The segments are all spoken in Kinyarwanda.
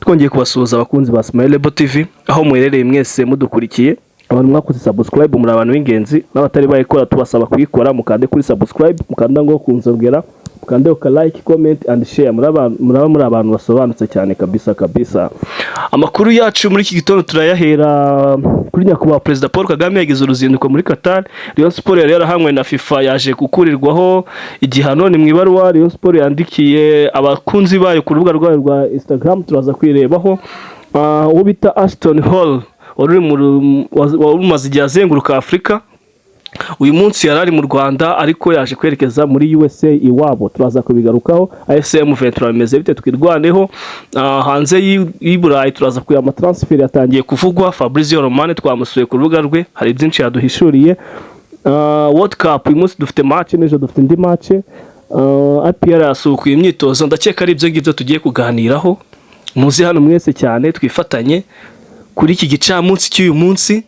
twongeye kubasuhuza abakunzi ba Smilebo TV aho muherereye mwese mudukurikiye. Abantu mwakoze subscribe muri abantu b'ingenzi n'abatari bayikora tubasaba kuyikora, mukande kuri subscribe, mukanda ngo kunzogera, mukande uka like, comment and share. muri abantu basobanutse cyane kabisa. Amakuru yacu muri iki gitondo turayahera kuri nyakubahwa Perezida Paul Kagame yagize uruzinduko muri Qatar. Rayon Sport yari yarahamwe na FIFA yaje gukurirwaho igihano. Ni mu ibaruwa Rayon Sport yandikiye abakunzi bayo ku rubuga rwayo rwa Instagram, turaza kwirebaho. Uwo bita Ashton Hall umaze igihe azenguruka Afurika, uyu munsi yarari mu Rwanda ariko yaje kwerekeza muri USA iwabo, turaza kubigarukaho. AFCM 23 bimeze bite twirwaneho. Hanze y'Iburayi turaza kuya ama transfer yatangiye kuvugwa. Fabrizio Romane twamusuye ku rubuga rwe, hari byinshi yaduhishuriye. World Cup uyu munsi dufite match, n'ejo dufite indi match. APR yasukuye imyitozo, ndakeka ari ibyo ngibyo tugiye kuganiraho. Muzi hano mwese cyane twifatanye kuri iki gicamunsi cy'uyu munsi,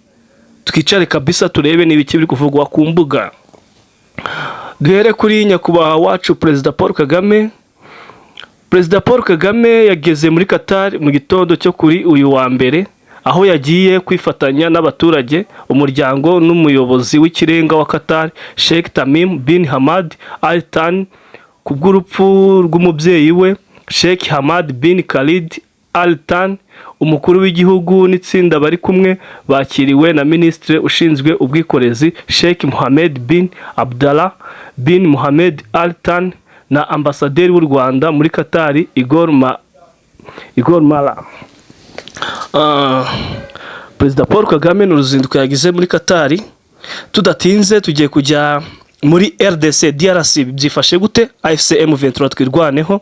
twicare kabisa turebe n'ibiki biri kuvugwa ku mbuga. Duhere kuri nyakubahwa wacu Perezida Paul Kagame. Perezida Paul Kagame yageze muri Qatar mu gitondo cyo kuri uyu wa mbere, aho yagiye kwifatanya n'abaturage, umuryango n'umuyobozi w'ikirenga wa Qatar Sheikh Tamim bin Hamad Al Thani ku bw'urupfu rw'umubyeyi we Sheikh Hamad bin Khalid Al Thani. Umukuru w'igihugu n'itsinda bari kumwe bakiriwe na Minisitiri ushinzwe ubwikorezi Sheikh Mohammed bin Abdallah bin Mohammed Al Thani na ambasaderi w'u Rwanda muri Qatar Igor Mala. Perezida Paul Kagame n'uruzinduko yagize muri Qatar. Tudatinze tugiye kujya muri RDC DRC, byifashe gute? AFCM 23 twirwaneho.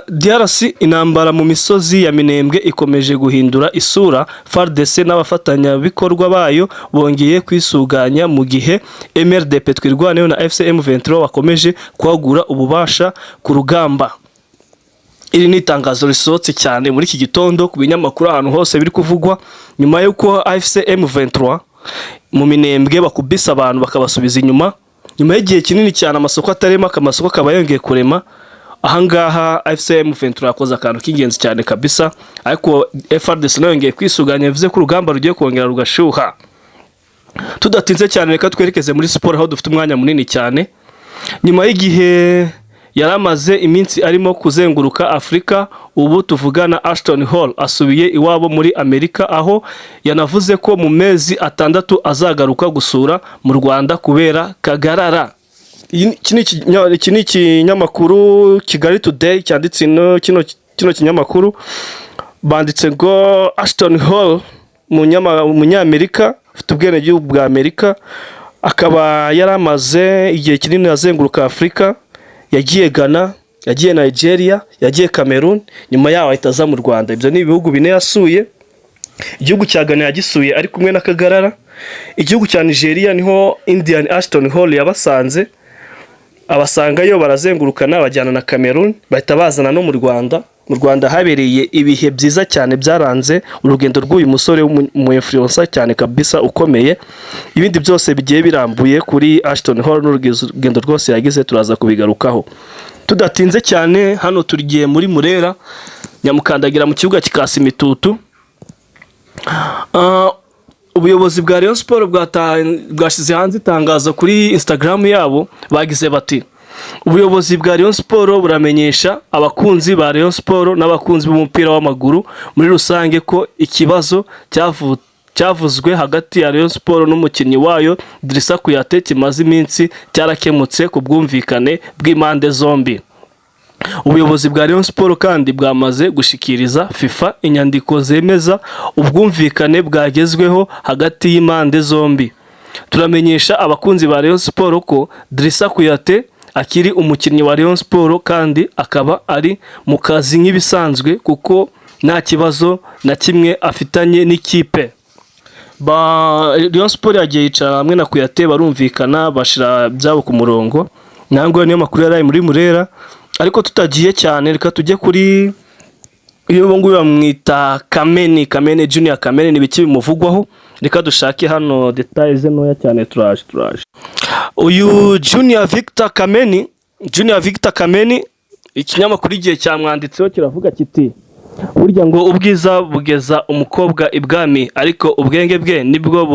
DRC intambara mu misozi ya Minembwe ikomeje guhindura isura. FARDC n'abafatanyabikorwa bayo bongeye kwisuganya mu gihe MRDP twirwaneho na FCM 23 bakomeje kwagura ububasha ku rugamba. Iri ni itangazo risohotse cyane muri iki gitondo ku binyamakuru ahantu hose biri kuvugwa, nyuma y'uko FCM 23 mu Minembwe bakubisa abantu bakabasubiza inyuma. Nyuma y'igihe kinini cyane amasoko atarema, akamasoko kaba yongeye kurema. Ahangaha FCM 23 yakoze akantu k'ingenzi cyane kabisa, ariko FARDC nayo yongeye kwisuganya, bivuze ko urugamba rugiye kongera rugashuha. Tudatinze cyane reka twerekeze muri sport aho dufite umwanya munini cyane. Nyuma y'igihe yaramaze iminsi arimo kuzenguruka Afrika, ubu tuvugana Ashton Hall asubiye iwabo muri Amerika, aho yanavuze ko mu mezi 6 azagaruka gusura mu Rwanda kubera kagarara. Iki ni ikinyamakuru Kigali Today cyanditse kino kinyamakuru, banditse ngo Ashton Hall umunyamerika ufite ubwenegihugu bwa Amerika, akaba yaramaze igihe kinini azenguruka Afrika. Yagiye Ghana, yagiye Nigeria, yagiye Cameroon, nyuma yaho ahita mu Rwanda. Ibyo ni ibihugu bine yasuye. Igihugu cya Ghana yagisuye ari kumwe na Kagarara. Igihugu cya Nigeria niho Indian Ashton Hall yabasanze, abasangayo barazengurukana bajyana na Cameroon, bahita bazana no mu Rwanda. Mu Rwanda habereye ibihe byiza cyane byaranze urugendo rw'uyu musore w'umu-influencer cyane kabisa ukomeye. Ibindi byose bigiye birambuye kuri Ashton Hall n'urugendo rwose yagize turaza kubigarukaho. Tudatinze cyane hano turigiye muri Murera Nyamukandagira mu kibuga kikasi imitutu. Ubuyobozi bwa Rayon Sport bwashize hanze itangazo kuri Instagram yabo, bagize bati: ubuyobozi bwa Rayon Sport buramenyesha abakunzi ba Rayon Sport n'abakunzi b'umupira w'amaguru muri rusange ko ikibazo cyavuzwe hagati ya Rayon Sport n'umukinnyi wayo Drissa Kuyate kimaze iminsi cyarakemutse ku bwumvikane bw'impande zombi. Ubuyobozi bwa Rayon Sport kandi bwamaze gushikiriza FIFA inyandiko zemeza ubwumvikane bwagezweho hagati y'impande zombi. Turamenyesha abakunzi ba Rayon Sport ko Drissa Kuyate akiri umukinnyi wa Rayon Sport kandi akaba ari mu kazi nk'ibisanzwe kuko nta kibazo na kimwe afitanye n'ikipe. Rayon Sport yagiye yicara hamwe na Kuyate barumvikana bashira byabo ku murongo. Nangwa niyo makuru yari muri Murera, ariko tutagiye cyane reka tujye kuri iyo ngo bamwita Kameni Junior Kameni n'ibiki bimuvugwaho. Reka dushake hano details ntoya cyane turaje. Uyu Junior Victor Kameni Ikinyamakuru Igihe cyamwanditseho kiravuga kiti burya ngo ubwiza bugeza umukobwa ibwami ariko ubwenge bwe nibwo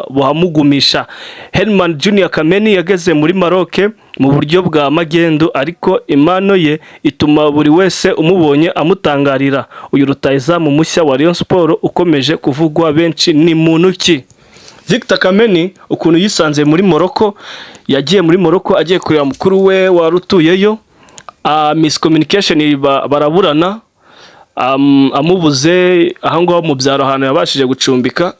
buhamugumisha. Herman Junior Kameni yageze muri Maroc mu buryo bwa magendu ariko impano ye ituma buri wese umubonye amutangarira. Uyu rutahizamu mushya wa Rayon Sport ukomeje kuvugwa benshi ni muntu ki? Victor Kameni ukuntu yisanze muri Morocco, yagiye muri Morocco agiye kureba mukuru we warutuyeyo, miscommunication baraburana, amubuze ahangaho mu byaro ahantu yabashije gucumbika.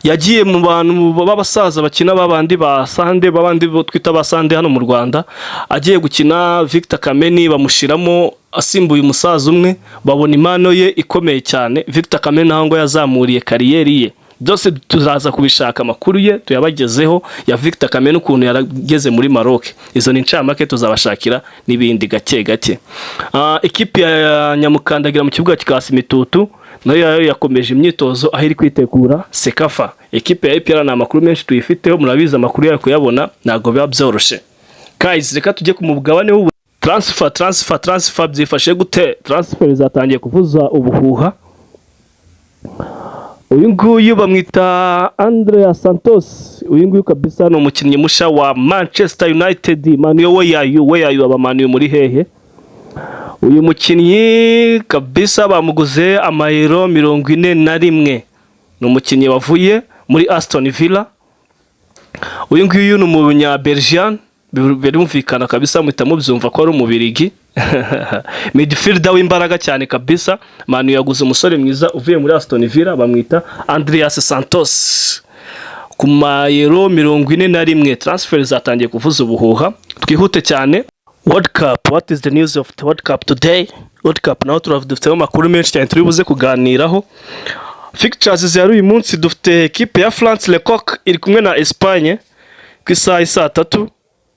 Yagiye mu bantu b'abasaza bakina babandi ba Sande, babandi bo twita ba Sande hano mu Rwanda, agiye gukina Victor Kameni bamushiramo asimbuye umusaza umwe, babona impano ye ikomeye cyane. Victor Kameni ahango yazamuriye kariyeri ye. Byose tuzaza kubishaka amakuru ye tuyabagezeho ya Victor Kameni ukuntu yarageze muri Maroc. Izo ni ncamake tuzabashakira n'ibindi gake gake. Ikipe ya Nyamukandagira mu kibuga kikasi Mitutu nayo yakomeje imyitozo aho iri kwitegura Sekafa. Ikipe ya APR na amakuru menshi tuyifiteho, murabiza amakuru yayo kuyabona ntago biba byoroshe. Guys, reka tujye ku mugabane w'ubu transfer byifashe gute? Transfer zatangiye kuvuza ubuhuha. Uyu nguyu bamwita Andrea Santos. Uyu nguyu kabisa ni umukinnyi musha wa Manchester United. Manu we yayu abamanu muri hehe? Uyu mukinnyi kabisa bamuguze amayero 41. Ni umukinnyi wavuye muri Aston Villa. Uyu nguyu ni umunya Belgian, birumvikana kabisa muhita mubyumva ko ari umubirigi. Midfielder w'imbaraga cyane kabisa. Manu yaguze umusore mwiza uvuye muri Aston Villa bamwita Andreas Santos ku mayero 41. Transfer zatangiye kuvuza ubuhuha. Twihute cyane. World Cup, what is the news of the World Cup today? World Cup naho turavudufiteho amakuru menshi cyane turi buze kuganiraho. Fixtures zari uyu munsi dufite equipe ya France Le Coq iri kumwe na Espagne ku isaha 3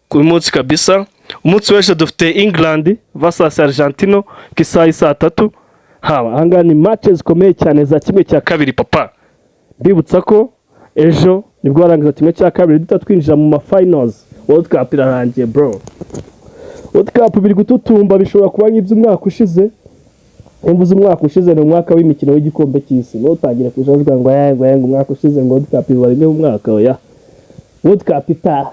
ku munsi kabisa. Umunsi wese dufite England versus Argentina ku isaha 3. Ahanga ni matches zikomeye cyane za kimwe cya kabiri papa. Bibutsa ko ejo nibwo arangiza kimwe cya kabiri dutatwinjira mu finals. World Cup irarangiye bro. World Cup biri gututumba bishobora kuba nk'iby'umwaka ushize. Embuze umwaka ushize ni umwaka w'imikino w'igikombe cy'isi. No tagire kujajwa ngo yango umwaka ushize ngo World Cup ibarime umwaka oya. World Cup ita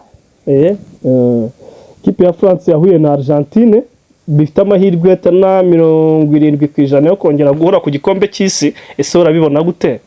kipe ya France yahuye na Argentine bifite amahirwe atana 70% yo kongera guhura ku gikombe cy'isi. Ese urabibona gute?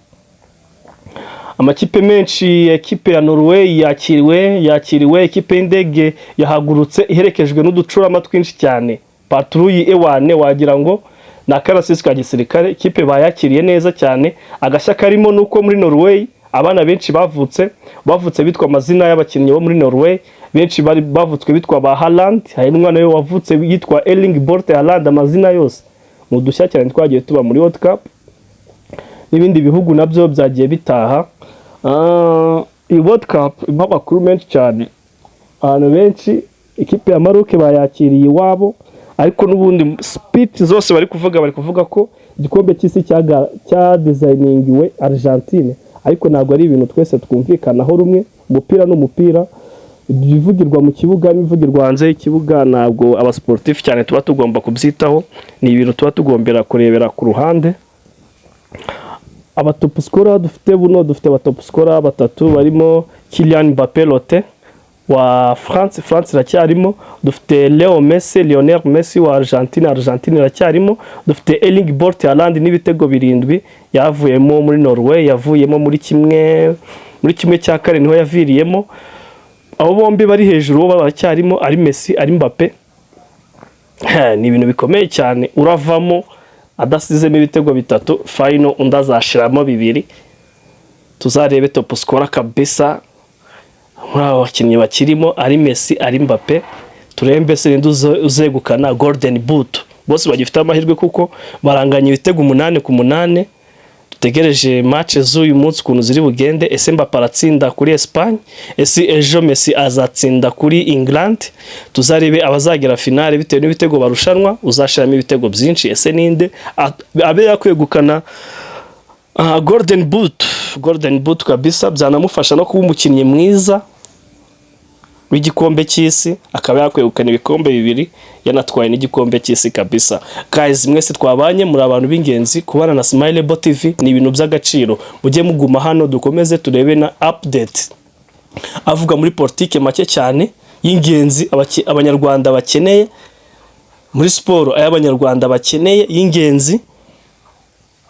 Amakipe menshi, ekipe ya Norway yakiriwe ekipe y'indege yahagurutse iherekejwe n'uducurama twinshi cyane. Patrouille ewane wagira ngo na karasisi ka gisirikare. Ekipe bayakiriye neza cyane. Agashya karimo nuko muri Norway abana benshi bavutse bitwa amazina y'abakinnyi bo muri Norway. Benshi bari bavutswe bitwa ba Haaland, hari n'umwana we wavutse yitwa Erling Braut Haaland. Amazina yose mu dushya cyane twagiye tuba muri World Cup. N'ibindi bihugu nabyo byagiye bitaha. I World Cup impabakuru menshi cyane. Abantu benshi ikipe ya Maroc bayakiriye iwabo, ariko n'ubundi speech zose bari kuvuga ko igikombe cy'isi cya designingiwe Argentine, ariko ntabwo ari ibintu twese twumvikanaho rumwe. Umupira n'umupira, ibivugirwa mu kibuga n'ibivugirwa hanze y'ikibuga ntabwo aba sportif cyane tuba tugomba kubyitaho. Ni ibintu tuba tugombera kurebera ku ruhande. Aba top scorer dufite aba top scorer batatu barimo Kylian Mbappé Lotte wa France iracyarimo. Dufite Lionel Messi wa Argentine iracyarimo. Dufite Erling Braut Haaland n'ibitego 7 yavuyemo muri Norway, yavuyemo muri kimwe cya kare niho yaviriyemo. Abo bombi bari hejuru bo baracyarimo, ari Messi ari Mbappé. Ni ibintu bikomeye cyane. Uravamo adasizemo ibitego 3 final undazashiramo 2. Tuzarebe top scorer kabisa muri abo bakinnyi bakirimo ari Messi ari Mbappé. Turembe se uzegukana Golden Boot. Bose bagifite amahirwe kuko baranganya ibitego 8-8. Dutegereje match z'uyu munsi kuntu ziri bugende. Ese Mbappé aratsinda kuri Espagne? Ese ejo Messi azatsinda kuri England? Tuzarebe abazagera finale bitewe n'ibitego barushanwa. Uzashiramo ibitego byinshi. Ese ninde abe yakwegukana Golden Boot kabisa? Byanamufasha no kuba umukinnyi mwiza w'igikombe cy'isi, akaba yakwegukana ibikombe 2 yanatwaye n'igikombe cy'isi kabisa. Guys, mwese twabanye muri abantu b'ingenzi, kubana na Smilebo TV ni ibintu by'agaciro. Mujye muguma hano dukomeze turebe na update avuga muri politike make cyane y'ingenzi abanyarwanda bakeneye, muri siporo ay'abanyarwanda bakeneye y'ingenzi.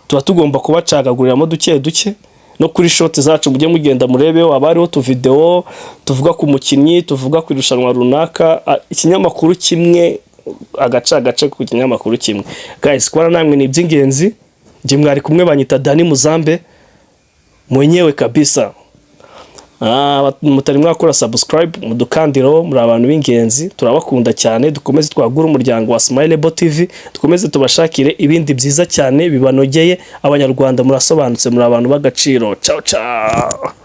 Tuba tugomba kubacagaguriramo duke duke, no kuri short zacu mujye mugenda murebeho, abariho tu video tuvuga ku mukinnyi, tuvuga ku irushanwa runaka, ikinyamakuru kimwe, agace ku kinyamakuru kimwe. Guys, kubana namwe ni iby'ingenzi. Nje mwari kumwe, banyita Dani Muzambe mwenyewe kabisa. Mutari mwakora subscribe mudukandiraho, muri abantu b'ingenzi, turabakunda cyane. Dukomeze twagura umuryango wa Smilebo TV, dukomeze tubashakire ibindi byiza cyane bibanogeye. Abanyarwanda murasobanutse, muri abantu b'agaciro. Ciao ciao.